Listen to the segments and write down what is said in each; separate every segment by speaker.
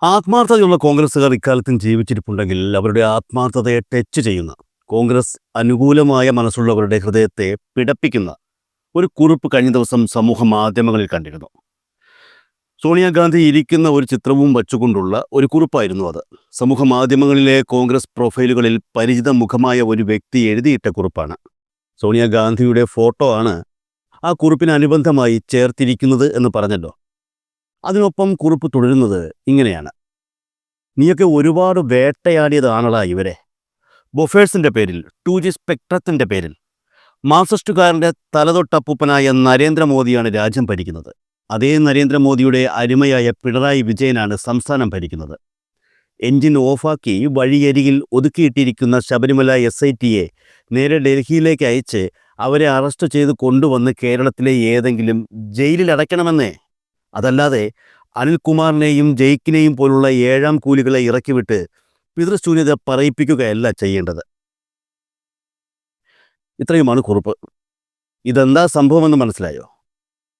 Speaker 1: ആത്മാർത്ഥതയുള്ള കോൺഗ്രസ്സുകാർ ഇക്കാലത്തും ജീവിച്ചിരിപ്പുണ്ടെങ്കിൽ അവരുടെ ആത്മാർത്ഥതയെ ടച്ച് ചെയ്യുന്ന, കോൺഗ്രസ് അനുകൂലമായ മനസ്സുള്ളവരുടെ ഹൃദയത്തെ പിടപ്പിക്കുന്ന ഒരു കുറിപ്പ് കഴിഞ്ഞ ദിവസം സമൂഹ മാധ്യമങ്ങളിൽ കണ്ടിരുന്നു. സോണിയാഗാന്ധി ഇരിക്കുന്ന ഒരു ചിത്രവും വച്ചുകൊണ്ടുള്ള ഒരു കുറിപ്പായിരുന്നു അത്. സമൂഹ മാധ്യമങ്ങളിലെ കോൺഗ്രസ് പ്രൊഫൈലുകളിൽ പരിചിത മുഖമായ ഒരു വ്യക്തി എഴുതിയിട്ട കുറിപ്പാണ്. സോണിയാഗാന്ധിയുടെ ഫോട്ടോ ആണ് ആ കുറിപ്പിന് അനുബന്ധമായി ചേർത്തിരിക്കുന്നത് എന്ന് പറഞ്ഞല്ലോ. അതിനൊപ്പം കുറിപ്പ് തുടരുന്നത് ഇങ്ങനെയാണ്: നീയൊക്കെ ഒരുപാട് വേട്ടയാടിയതാണല്ലോ ഇവരെ. ബൊഫേഴ്സിന്റെ പേരിൽ, 2G സ്പെക്ട്രത്തിന്റെ പേരിൽ. മാർക്സിസ്റ്റുകാരന്റെ തലതൊട്ടപ്പൂപ്പനായ നരേന്ദ്രമോദിയാണ് രാജ്യം ഭരിക്കുന്നത്. അതേ നരേന്ദ്രമോദിയുടെ അരുമയായ പിണറായി വിജയനാണ് സംസ്ഥാനം ഭരിക്കുന്നത്. എൻജിൻ ഓഫാക്കി വഴിയരികിൽ ഒതുക്കിയിട്ടിരിക്കുന്ന ശബരിമല SITയെ നേരെ ഡൽഹിയിലേക്ക് അയച്ച് അവരെ അറസ്റ്റ് ചെയ്ത് കൊണ്ടുവന്ന് കേരളത്തിലെ ഏതെങ്കിലും ജയിലിൽ അടയ്ക്കണമെന്നേ. അതല്ലാതെ അനിൽകുമാറിനെയും ജയിക്കിനെയും പോലുള്ള ഏഴാം കൂലികളെ ഇറക്കിവിട്ട് പിതൃശൂന്യത പറയിപ്പിക്കുകയല്ല ചെയ്യേണ്ടത്. ഇത്രയുമാണ് കുറിപ്പ്. ഇതെന്താ സംഭവമെന്ന് മനസ്സിലായോ?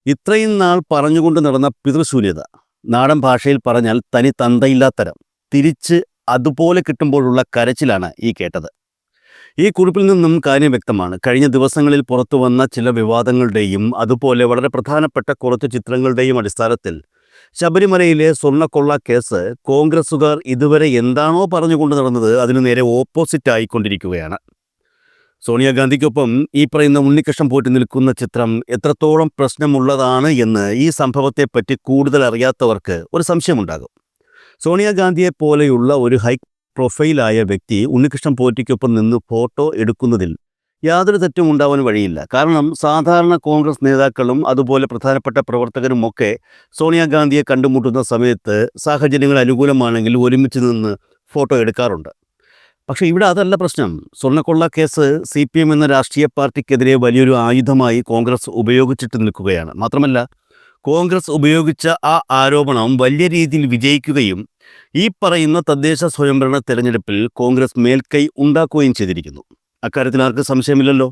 Speaker 1: ഇത്രയും നാൾ പറഞ്ഞുകൊണ്ട് നടന്ന പിതൃശൂന്യത, നാടൻ ഭാഷയിൽ പറഞ്ഞാൽ തനി തന്തയില്ലാത്തരം, തിരിച്ച് അതുപോലെ കിട്ടുമ്പോഴുള്ള കരച്ചിലാണ് ഈ കേട്ടത്. ഈ കുറിപ്പിൽ നിന്നും കാര്യം വ്യക്തമാണ്. കഴിഞ്ഞ ദിവസങ്ങളിൽ പുറത്തു വന്ന ചില വിവാദങ്ങളുടെയും അതുപോലെ വളരെ പ്രധാനപ്പെട്ട കുറച്ച് ചിത്രങ്ങളുടെയും അടിസ്ഥാനത്തിൽ ശബരിമലയിലെ സ്വർണ്ണക്കൊള്ള കേസ് കോൺഗ്രസ്സുകാർ ഇതുവരെ എന്താണോ പറഞ്ഞുകൊണ്ട് നടന്നത് അതിനു നേരെ ഓപ്പോസിറ്റ് ആയിക്കൊണ്ടിരിക്കുകയാണ്. സോണിയാഗാന്ധിക്കൊപ്പം ഈ പറയുന്ന ഉണ്ണികൃഷ്ണൻ പോറ്റി നിൽക്കുന്ന ചിത്രം എത്രത്തോളം പ്രശ്നമുള്ളതാണ് എന്ന് ഈ സംഭവത്തെപ്പറ്റി കൂടുതൽ അറിയാത്തവർക്ക് ഒരു സംശയമുണ്ടാകും. സോണിയാഗാന്ധിയെ പോലെയുള്ള ഒരു ഹൈ പ്രൊഫൈലായ വ്യക്തി ഉണ്ണികൃഷ്ണൻ പോറ്റിക്കൊപ്പം നിന്ന് ഫോട്ടോ എടുക്കുന്നതിൽ യാതൊരു തെറ്റും ഉണ്ടാവാൻ വഴിയില്ല. കാരണം സാധാരണ കോൺഗ്രസ് നേതാക്കളും അതുപോലെ പ്രധാനപ്പെട്ട പ്രവർത്തകരും ഒക്കെ സോണിയാഗാന്ധിയെ കണ്ടുമുട്ടുന്ന സമയത്ത് സാഹചര്യങ്ങൾ അനുകൂലമാണെങ്കിൽ ഒരുമിച്ച് നിന്ന് ഫോട്ടോ എടുക്കാറുണ്ട്. പക്ഷേ ഇവിടെ അതല്ല പ്രശ്നം. സ്വർണ്ണക്കൊള്ള കേസ് CPM എന്ന രാഷ്ട്രീയ പാർട്ടിക്കെതിരെ വലിയൊരു ആയുധമായി കോൺഗ്രസ് ഉപയോഗിച്ചിട്ട് നിൽക്കുകയാണ്. മാത്രമല്ല, കോൺഗ്രസ് ഉപയോഗിച്ച ആ ആരോപണം വലിയ രീതിയിൽ വിജയിക്കുകയും ഈ പറയുന്ന തദ്ദേശ സ്വയംഭരണ തെരഞ്ഞെടുപ്പിൽ കോൺഗ്രസ് മേൽക്കൈ ഉണ്ടാക്കുകയും ചെയ്തിരിക്കുന്നു. അക്കാര്യത്തിൽ ആർക്കും സംശയമില്ലല്ലോ.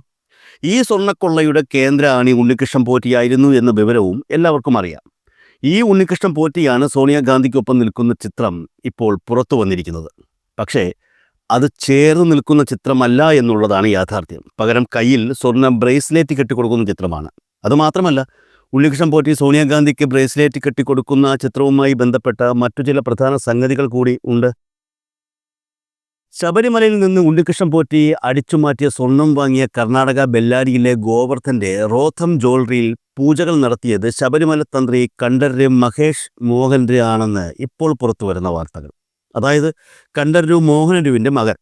Speaker 1: ഈ സ്വർണ്ണക്കൊള്ളയുടെ കേന്ദ്ര ആണി ഉണ്ണികൃഷ്ണൻ പോറ്റിയായിരുന്നു എന്ന വിവരവും എല്ലാവർക്കും അറിയാം. ഈ ഉണ്ണികൃഷ്ണൻ പോറ്റിയാണ് സോണിയാഗാന്ധിക്കൊപ്പം നിൽക്കുന്ന ചിത്രം ഇപ്പോൾ പുറത്തു വന്നിരിക്കുന്നത്. പക്ഷേ അത് ചേർന്ന് നിൽക്കുന്ന ചിത്രമല്ല എന്നുള്ളതാണ് യാഥാർത്ഥ്യം. പകരം കയ്യിൽ സ്വർണ്ണ ബ്രേസ്ലെറ്റ് കെട്ടിക്കൊടുക്കുന്ന ചിത്രമാണ്. അതുമാത്രമല്ല, ഉണ്ണികൃഷ്ണൻ പോറ്റി സോണിയാഗാന്ധിക്ക് ബ്രേസ്ലെറ്റ് കെട്ടിക്കൊടുക്കുന്ന ആ ചിത്രവുമായി ബന്ധപ്പെട്ട മറ്റു ചില പ്രധാന സംഗതികൾ കൂടി ഉണ്ട്. ശബരിമലയിൽ നിന്ന് ഉണ്ണികൃഷ്ണൻ പോറ്റി അടിച്ചുമാറ്റിയ സ്വർണം വാങ്ങിയ കർണാടക ബെല്ലാരിയിലെ ഗോവർദ്ധന്റെ റോഥം ജ്വല്ലറിയിൽ പൂജകൾ നടത്തിയത് ശബരിമല തന്ത്രി കണ്ഠരര് മഹേഷ് മോഹനര് ആണെന്ന് ഇപ്പോൾ പുറത്തു വരുന്ന വാർത്തകൾ. അതായത് കണ്ഠരര് മോഹനരുവിൻ്റെ മകൻ.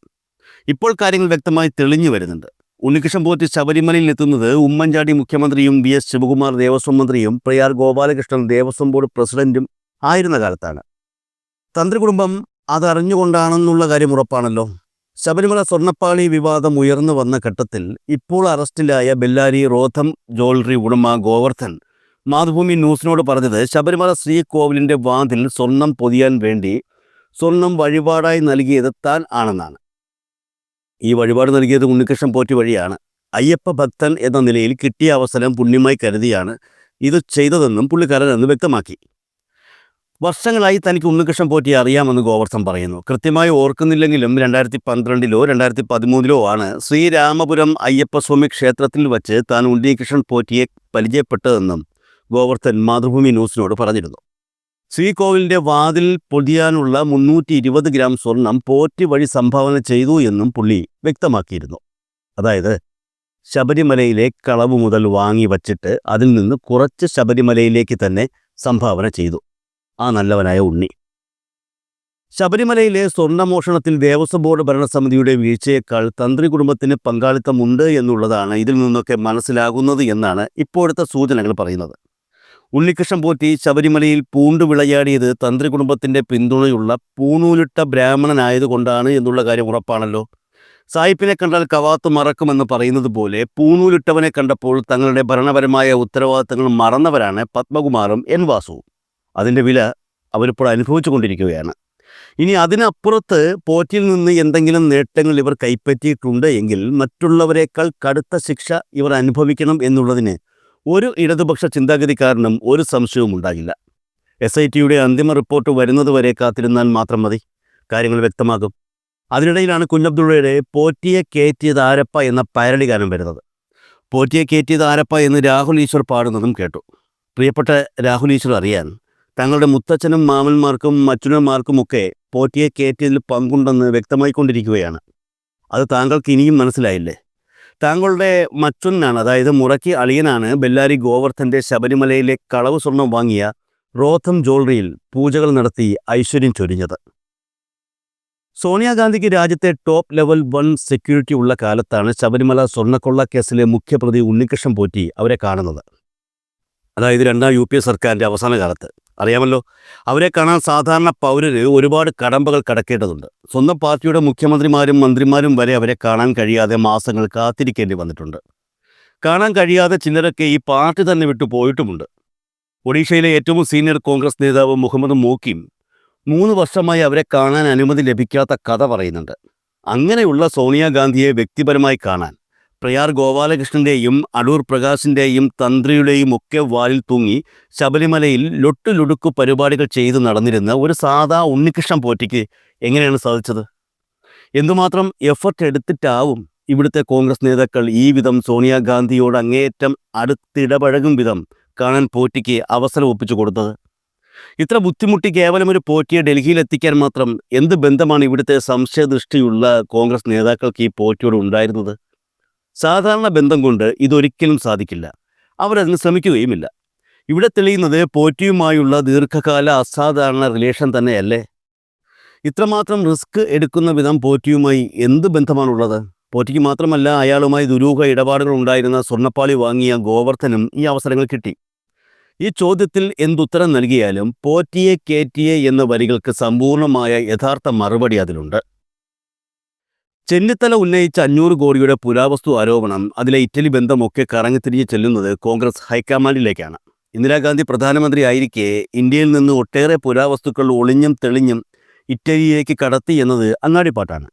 Speaker 1: ഇപ്പോൾ കാര്യങ്ങൾ വ്യക്തമായി തെളിഞ്ഞു വരുന്നുണ്ട്. ഉണ്ണികൃഷ്ണൻ പോറ്റി ശബരിമലയിൽ എത്തുന്നത് ഉമ്മൻചാണ്ടി മുഖ്യമന്ത്രിയും VS ശിവകുമാർ ദേവസ്വം മന്ത്രിയും പ്രയാർ ഗോപാലകൃഷ്ണൻ ദേവസ്വം ബോർഡ് പ്രസിഡന്റും ആയിരുന്ന കാലത്താണ്. തന്ത്രി കുടുംബം അതറിഞ്ഞുകൊണ്ടാണെന്നുള്ള കാര്യം ഉറപ്പാണല്ലോ. ശബരിമല സ്വർണ്ണപ്പാളി വിവാദം ഉയർന്നു വന്ന ഘട്ടത്തിൽ ഇപ്പോൾ അറസ്റ്റിലായ ബെല്ലാരി റോഥം ജ്വല്ലറി ഉടമ ഗോവർദ്ധൻ മാതൃഭൂമി ന്യൂസിനോട് പറഞ്ഞത് ശബരിമല ശ്രീകോവിലിൻ്റെ വാതിൽ സ്വർണം പൊതിയാൻ വേണ്ടി സ്വർണം വഴിപാടായി നൽകിയത് താൻ ആണെന്നാണ്. ഈ വഴിപാട് നൽകിയത് ഉണ്ണികൃഷ്ണൻ പോറ്റി വഴിയാണ്. അയ്യപ്പ ഭക്തൻ എന്ന നിലയിൽ കിട്ടിയ അവസരം പുണ്യമായി കരുതിയാണ് ഇത് ചെയ്തതെന്നും പുള്ളിക്കാരൻ എന്ന് വ്യക്തമാക്കി. വർഷങ്ങളായി തനിക്ക് ഉണ്ണികൃഷ്ണൻ പോറ്റിയെ അറിയാമെന്ന് ഗോവർദ്ധൻ പറയുന്നു. കൃത്യമായി ഓർക്കുന്നില്ലെങ്കിലും 2012 2013 ആണ് ശ്രീരാമപുരം അയ്യപ്പസ്വാമി ക്ഷേത്രത്തിൽ വച്ച് താൻ ഉണ്ണികൃഷ്ണൻ പോറ്റിയെ പരിചയപ്പെട്ടതെന്നും ഗോവർദ്ധൻ മാതൃഭൂമി ന്യൂസിനോട് പറഞ്ഞിരുന്നു. ശ്രീകോവിലിൻ്റെ വാതിൽ പൊതിയാനുള്ള 320 ഗ്രാം സ്വർണം പോറ്റി വഴി സംഭാവന ചെയ്തു എന്നും പുള്ളി വ്യക്തമാക്കിയിരുന്നു. അതായത് ശബരിമലയിലെ കളവ് മുതൽ വാങ്ങി വച്ചിട്ട് അതിൽ നിന്ന് കുറച്ച് ശബരിമലയിലേക്ക് തന്നെ സംഭാവന ചെയ്തു ആ നല്ലവനായ ഉണ്ണി. ശബരിമലയിലെ സ്വർണ്ണമോഷണത്തിൽ ദേവസ്വം ബോർഡ് ഭരണസമിതിയുടെ വീഴ്ചയേക്കാൾ തന്ത്രി കുടുംബത്തിന് പങ്കാളിത്തമുണ്ട് എന്നുള്ളതാണ് ഇതിൽ നിന്നൊക്കെ മനസ്സിലാകുന്നത് എന്നാണ് ഇപ്പോഴത്തെ സൂചനകൾ പറയുന്നത്. ഉണ്ണികൃഷ്ണൻ പോറ്റി ശബരിമലയിൽ പൂണ്ടു വിളയാടിയത് തന്ത്രി കുടുംബത്തിൻ്റെ പിന്തുണയുള്ള പൂണൂലിട്ട ബ്രാഹ്മണനായതുകൊണ്ടാണ് എന്നുള്ള കാര്യം ഉറപ്പാണല്ലോ. സായിപ്പിനെ കണ്ടാൽ കവാത്ത് മറക്കുമെന്ന് പറയുന്നത് പോലെ പൂണൂലിട്ടവനെ കണ്ടപ്പോൾ തങ്ങളുടെ ഭരണപരമായ ഉത്തരവാദിത്തങ്ങൾ മറന്നവരാണ് പത്മകുമാറും N വാസുവും. അതിൻ്റെ വില അവരിപ്പോൾ അനുഭവിച്ചു കൊണ്ടിരിക്കുകയാണ്. ഇനി അതിനപ്പുറത്ത് പോറ്റിയിൽ നിന്ന് എന്തെങ്കിലും നേട്ടങ്ങൾ ഇവർ കൈപ്പറ്റിയിട്ടുണ്ട് എങ്കിൽ മറ്റുള്ളവരെക്കാൾ കടുത്ത ശിക്ഷ ഇവർ അനുഭവിക്കണം എന്നുള്ളതിന് ഒരു ഇടതുപക്ഷ ചിന്താഗതിക്കാരനും ഒരു സംശയവും ഉണ്ടാകില്ല. SITയുടെ അന്തിമ റിപ്പോർട്ട് വരുന്നതുവരെ കാത്തിരുന്നാൽ മാത്രം മതി, കാര്യങ്ങൾ വ്യക്തമാകും. അതിനിടയിലാണ് കുഞ്ഞബ്ദുള്ളയുടെ പോറ്റിയെ കയറ്റിയത് ആരപ്പ എന്ന പരടി ഗാനം വരുന്നത്. പോറ്റിയെ കയറ്റിയത് ആരപ്പ എന്ന് രാഹുൽ ഈശ്വർ പാടുന്നതും കേട്ടു. പ്രിയപ്പെട്ട രാഹുൽ ഈശ്വർ അറിയാൻ, തങ്ങളുടെ മുത്തച്ഛനും മാമന്മാർക്കും അച്ഛനന്മാർക്കുമൊക്കെ പോറ്റിയെ കയറ്റിയതിൽ പങ്കുണ്ടെന്ന് വ്യക്തമായിക്കൊണ്ടിരിക്കുകയാണ്. അത് താങ്കൾക്ക് ഇനിയും മനസ്സിലായില്ലേ? താങ്കളുടെ മച്ചൊന്നാണ്, അതായത് മുറയ്ക്ക് അളിയനാണ് ബെല്ലാരി ഗോവർദ്ധൻ്റെ ശബരിമലയിലെ കളവ് സ്വർണം വാങ്ങിയ റോഥം ജ്വല്ലറിയിൽ പൂജകൾ നടത്തി ഐശ്വര്യം ചൊരിഞ്ഞത്. സോണിയാഗാന്ധിക്ക് രാജ്യത്തെ ടോപ്പ് ലെവൽ 1 സെക്യൂരിറ്റി ഉള്ള കാലത്താണ് ശബരിമല സ്വർണ്ണക്കൊള്ള കേസിലെ മുഖ്യപ്രതി ഉണ്ണികൃഷ്ണൻ പോറ്റി അവരെ കാണുന്നത്. അതായത് 2ാം UPA സർക്കാരിൻ്റെ അവസാന കാലത്ത്. അറിയാമല്ലോ, അവരെ കാണാൻ സാധാരണ പൗരര് ഒരുപാട് കടമ്പകൾ കടക്കേണ്ടതുണ്ട്. സ്വന്തം പാർട്ടിയുടെ മുഖ്യമന്ത്രിമാരും മന്ത്രിമാരും വരെ അവരെ കാണാൻ കഴിയാതെ മാസങ്ങൾ കാത്തിരിക്കേണ്ടി വന്നിട്ടുണ്ട്. കാണാൻ കഴിയാതെ ചിലരൊക്കെ ഈ പാർട്ടി തന്നെ വിട്ടു പോയിട്ടുമുണ്ട്. ഒഡീഷയിലെ ഏറ്റവും സീനിയർ കോൺഗ്രസ് നേതാവ് മുഹമ്മദ് മോക്കിം 3 വർഷമായി അവരെ കാണാൻ അനുമതി ലഭിക്കാത്ത കഥ പറയുന്നുണ്ട്. അങ്ങനെയുള്ള സോണിയാഗാന്ധിയെ വ്യക്തിപരമായി കാണാൻ പ്രയാർ ഗോപാലകൃഷ്ണൻ്റെയും അടൂർ പ്രകാശിൻ്റെയും തന്ത്രിയുടെയും ഒക്കെ വാലിൽ തൂങ്ങി ശബരിമലയിൽ ലൊട്ടുലൊടുക്കു പരിപാടികൾ ചെയ്ത് നടന്നിരുന്ന ഒരു സാധാ ഉണ്ണികൃഷ്ണൻ പോറ്റിക്ക് എങ്ങനെയാണ് സാധിച്ചത്? എന്തുമാത്രം എഫർട്ട് എടുത്തിട്ടാവും ഇവിടുത്തെ കോൺഗ്രസ് നേതാക്കൾ ഈ വിധം സോണിയാഗാന്ധിയോട് അങ്ങേയറ്റം അടുത്തിടപഴകും വിധം കാണാൻ പോറ്റിക്ക് അവസരം ഒപ്പിച്ചു കൊടുത്തത്? ഇത്ര ബുദ്ധിമുട്ടി കേവലം ഒരു പോറ്റിയെ ഡൽഹിയിൽ എത്തിക്കാൻ മാത്രം എന്ത് ബന്ധമാണ് ഇവിടുത്തെ സംശയദൃഷ്ടിയുള്ള കോൺഗ്രസ് നേതാക്കൾക്ക് ഈ പോറ്റിയോട് ഉണ്ടായിരുന്നത്? സാധാരണ ബന്ധം കൊണ്ട് ഇതൊരിക്കലും സാധിക്കില്ല. അവരതിന് ശ്രമിക്കുകയുമില്ല. ഇവിടെ തെളിയുന്നത് പോറ്റിയുമായുള്ള ദീർഘകാല അസാധാരണ റിലേഷൻ തന്നെയല്ലേ? ഇത്രമാത്രം റിസ്ക് എടുക്കുന്ന വിധം പോറ്റിയുമായി എന്ത് ബന്ധമാണുള്ളത്? പോറ്റിക്ക് മാത്രമല്ല, അയാളുമായി ദുരൂഹ ഇടപാടുകൾ ഉണ്ടായിരുന്ന സ്വർണ്ണപ്പാളി വാങ്ങിയ ഗോവർദ്ധനും ഈ അവസരങ്ങൾ കിട്ടി. ഈ ചോദ്യത്തിൽ എന്തുത്തരം നൽകിയാലും പോറ്റിയെ കയറ്റിയെ എന്ന വരികൾക്ക് സമ്പൂർണമായ യഥാർത്ഥ മറുപടി അതിലുണ്ട്. ചെന്നിത്തല ഉന്നയിച്ച 500 കോടിയുടെ പുരാവസ്തു ആരോപണം, അതിലെ ഇറ്റലി ബന്ധമൊക്കെ കറങ്ങിത്തിരിഞ്ഞ് ചെല്ലുന്നത് കോൺഗ്രസ് ഹൈക്കമാൻഡിലേക്കാണ്. ഇന്ദിരാഗാന്ധി പ്രധാനമന്ത്രി ആയിരിക്കെ ഇന്ത്യയിൽ നിന്ന് ഒട്ടേറെ പുരാവസ്തുക്കൾ ഒളിഞ്ഞും തെളിഞ്ഞും ഇറ്റലിയിലേക്ക് കടത്തി എന്നത് അങ്ങാടിപ്പാട്ടാണ്.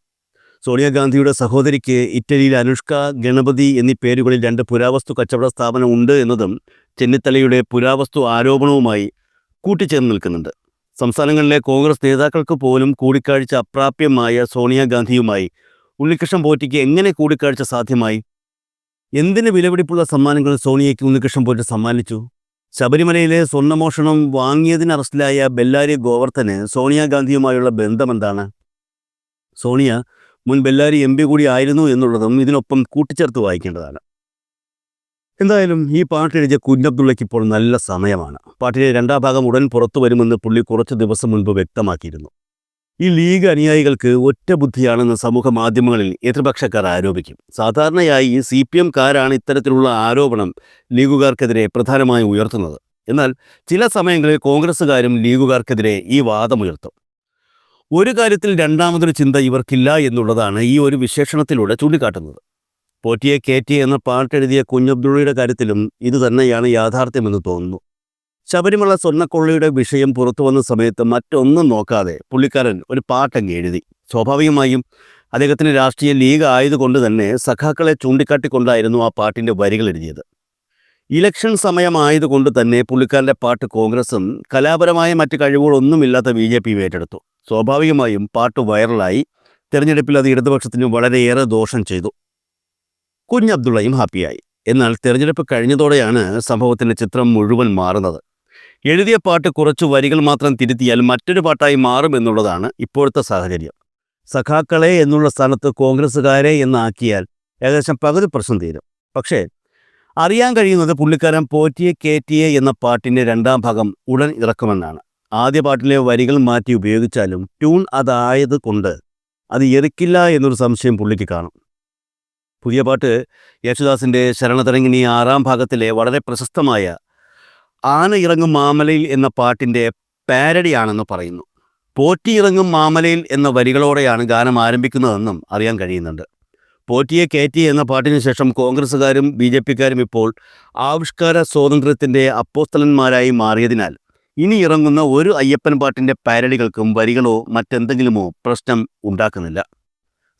Speaker 1: സോണിയാഗാന്ധിയുടെ സഹോദരിക്ക് ഇറ്റലിയിൽ അനുഷ്ക, ഗണപതി എന്നീ പേരുകളിൽ 2 പുരാവസ്തു കച്ചവട സ്ഥാപനം ഉണ്ട് എന്നതും ചെന്നിത്തലയുടെ പുരാവസ്തു ആരോപണവുമായി കൂട്ടിച്ചേർന്ന് നിൽക്കുന്നുണ്ട്. സംസ്ഥാനങ്ങളിലെ കോൺഗ്രസ് നേതാക്കൾക്ക് പോലും കൂടിക്കാഴ്ച അപ്രാപ്യമായ സോണിയാഗാന്ധിയുമായി ഉണ്ണികൃഷ്ണൻ പോറ്റിക്ക് എങ്ങനെ കൂടിക്കാഴ്ച സാധ്യമായി? എന്തിന് വിലപിടിപ്പുള്ള സമ്മാനങ്ങൾ സോണിയയ്ക്ക് ഉണ്ണികൃഷ്ണൻ പോറ്റി സമ്മാനിച്ചു? ശബരിമലയിലെ സ്വർണ്ണമോഷണം വാങ്ങിയതിന് അറസ്റ്റിലായ ബെല്ലാരി ഗോവർദ്ധന് സോണിയാഗാന്ധിയുമായുള്ള ബന്ധമെന്താണ്? സോണിയ മുൻ ബെല്ലാരി MP കൂടി ആയിരുന്നു എന്നുള്ളതും ഇതിനൊപ്പം കൂട്ടിച്ചേർത്ത് വായിക്കേണ്ടതാണ്. എന്തായാലും ഈ പാട്ട് എഴുതിയ കുഞ്ഞബ്ദുള്ളയ്ക്ക് ഇപ്പോൾ നല്ല സമയമാണ്. പാട്ടിലെ 2ാം ഭാഗം ഉടൻ പുറത്തു വരുമെന്ന് പുള്ളി കുറച്ച് ദിവസം മുൻപ് വ്യക്തമാക്കിയിരുന്നു. ഈ ലീഗ് അനുയായികൾക്ക് ഒറ്റ ബുദ്ധിയാണെന്ന് സമൂഹ മാധ്യമങ്ങളിൽ എതിർപക്ഷക്കാർ ആരോപിക്കും. സാധാരണയായി CPM-കാരാണ് ഇത്തരത്തിലുള്ള ആരോപണം ലീഗുകാർക്കെതിരെ പ്രധാനമായും ഉയർത്തുന്നത്. എന്നാൽ ചില സമയങ്ങളിൽ കോൺഗ്രസ്സുകാരും ലീഗുകാർക്കെതിരെ ഈ വാദമുയർത്തും. ഒരു കാര്യത്തിൽ രണ്ടാമതൊരു ചിന്ത ഇവർക്കില്ല എന്നുള്ളതാണ് ഈ ഒരു വിശേഷണത്തിലൂടെ ചൂണ്ടിക്കാട്ടുന്നത്. പോറ്റിയെ കയറ്റി എന്ന പാട്ടെഴുതിയ കുഞ്ഞബ്ദുള്ളയുടെ കാര്യത്തിലും ഇതുതന്നെയാണ് യാഥാർത്ഥ്യമെന്ന് തോന്നുന്നു. ശബരിമല സ്വർണ്ണക്കൊള്ളയുടെ വിഷയം പുറത്തു വന്ന സമയത്ത് മറ്റൊന്നും നോക്കാതെ പുള്ളിക്കാരൻ ഒരു പാട്ടങ്ങ് എഴുതി. സ്വാഭാവികമായും അദ്ദേഹത്തിന് രാഷ്ട്രീയ ലീഗ് ആയതുകൊണ്ട് തന്നെ സഖാക്കളെ ചൂണ്ടിക്കാട്ടിക്കൊണ്ടായിരുന്നു ആ പാട്ടിൻ്റെ വരികൾ എഴുതിയത്. ഇലക്ഷൻ സമയമായതുകൊണ്ട് തന്നെ പുള്ളിക്കാരൻ്റെ പാട്ട് കോൺഗ്രസും കലാപരമായ മറ്റ് കഴിവുകളൊന്നുമില്ലാത്ത BJP ഏറ്റെടുത്തു. സ്വാഭാവികമായും പാട്ട് വൈറലായി. തെരഞ്ഞെടുപ്പിൽ അത് ഇടതുപക്ഷത്തിന് വളരെയേറെ ദോഷം ചെയ്തു. കുഞ്ഞബ്ദുള്ളയും ഹാപ്പിയായി. എന്നാൽ തെരഞ്ഞെടുപ്പ് കഴിഞ്ഞതോടെയാണ് സംഭവത്തിൻ്റെ ചിത്രം മുഴുവൻ മാറുന്നത്. എഴുതിയ പാട്ട് കുറച്ചു വരികൾ മാത്രം തിരുത്തിയാൽ മറ്റൊരു പാട്ടായി മാറുമെന്നുള്ളതാണ് ഇപ്പോഴത്തെ സാഹചര്യം. സഖാക്കളെ എന്നുള്ള സ്ഥാനത്ത് കോൺഗ്രസ്സുകാരെ എന്നാക്കിയാൽ ഏകദേശം പകുതി പ്രശ്നം തീരും. പക്ഷേ അറിയാൻ കഴിയുന്നത് പുള്ളിക്കാരൻ പോറ്റിയെ കയറ്റിയെ എന്ന പാട്ടിൻ്റെ 2ാം ഭാഗം ഉടൻ ഇറക്കുമെന്നാണ്. ആദ്യ പാട്ടിലെ വരികൾ മാറ്റി ഉപയോഗിച്ചാലും ട്യൂൺ അതായത് കൊണ്ട് അത് എറിക്കില്ല എന്നൊരു സംശയം പുള്ളിക്ക് കാണും. പുതിയ പാട്ട് യേശുദാസിൻ്റെ ശരണതരംഗിണി 6ാം ഭാഗത്തിലെ വളരെ പ്രശസ്തമായ ആന ഇറങ്ങും മാമലയിൽ എന്ന പാട്ടിൻ്റെ പാരഡിയാണെന്ന് പറയുന്നു. പോറ്റി ഇറങ്ങും മാമലയിൽ എന്ന വരികളോടെയാണ് ഗാനം ആരംഭിക്കുന്നതെന്നും അറിയാൻ കഴിയുന്നുണ്ട്. പോറ്റിയെ കയറ്റി എന്ന പാട്ടിന് ശേഷം കോൺഗ്രസ്സുകാരും BJP-ക്കാരും ഇപ്പോൾ ആവിഷ്കാര സ്വാതന്ത്ര്യത്തിൻ്റെ അപ്പോസ്തലന്മാരായി മാറിയതിനാൽ ഇനി ഇറങ്ങുന്ന ഒരു അയ്യപ്പൻ പാട്ടിൻ്റെ പാരഡികൾക്കും വരികളോ മറ്റെന്തെങ്കിലുമോ പ്രശ്നം ഉണ്ടാക്കുന്നില്ല.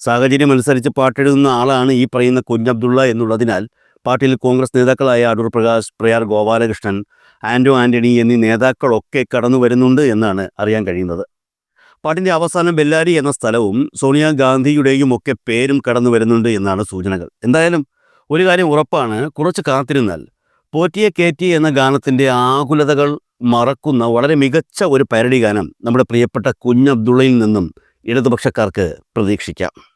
Speaker 1: സാഹചര്യമനുസരിച്ച് പാട്ടെഴുതുന്ന ആളാണ് ഈ പറയുന്ന കുഞ്ഞബ്ദുള്ള എന്നുള്ളതിനാൽ പാട്ടിൽ കോൺഗ്രസ് നേതാക്കളായ അടൂർ പ്രകാശ്, പ്രയാർ ഗോപാലകൃഷ്ണൻ, ആൻ്റോ ആൻ്റണി എന്നീ നേതാക്കളൊക്കെ കടന്നു വരുന്നുണ്ട് എന്നാണ് അറിയാൻ കഴിയുന്നത്. പാട്ടിൻ്റെ അവസാനം ബെല്ലാരി എന്ന സ്ഥലവും സോണിയാഗാന്ധിയുടെയും ഒക്കെ പേരും കടന്നു വരുന്നുണ്ട് എന്നാണ് സൂചനകൾ. എന്തായാലും ഒരു കാര്യം ഉറപ്പാണ്, കുറച്ച് കാത്തിരുന്നാൽ പോറ്റിയെ കേറ്റി എന്ന ഗാനത്തിൻ്റെ ആകുലതകൾ മറക്കുന്ന വളരെ മികച്ച ഒരു പാരഡി ഗാനം നമ്മുടെ പ്രിയപ്പെട്ട കുഞ്ഞബ്ദുള്ളയിൽ നിന്നും ഇടതുപക്ഷക്കാർക്ക് പ്രതീക്ഷിക്കാം.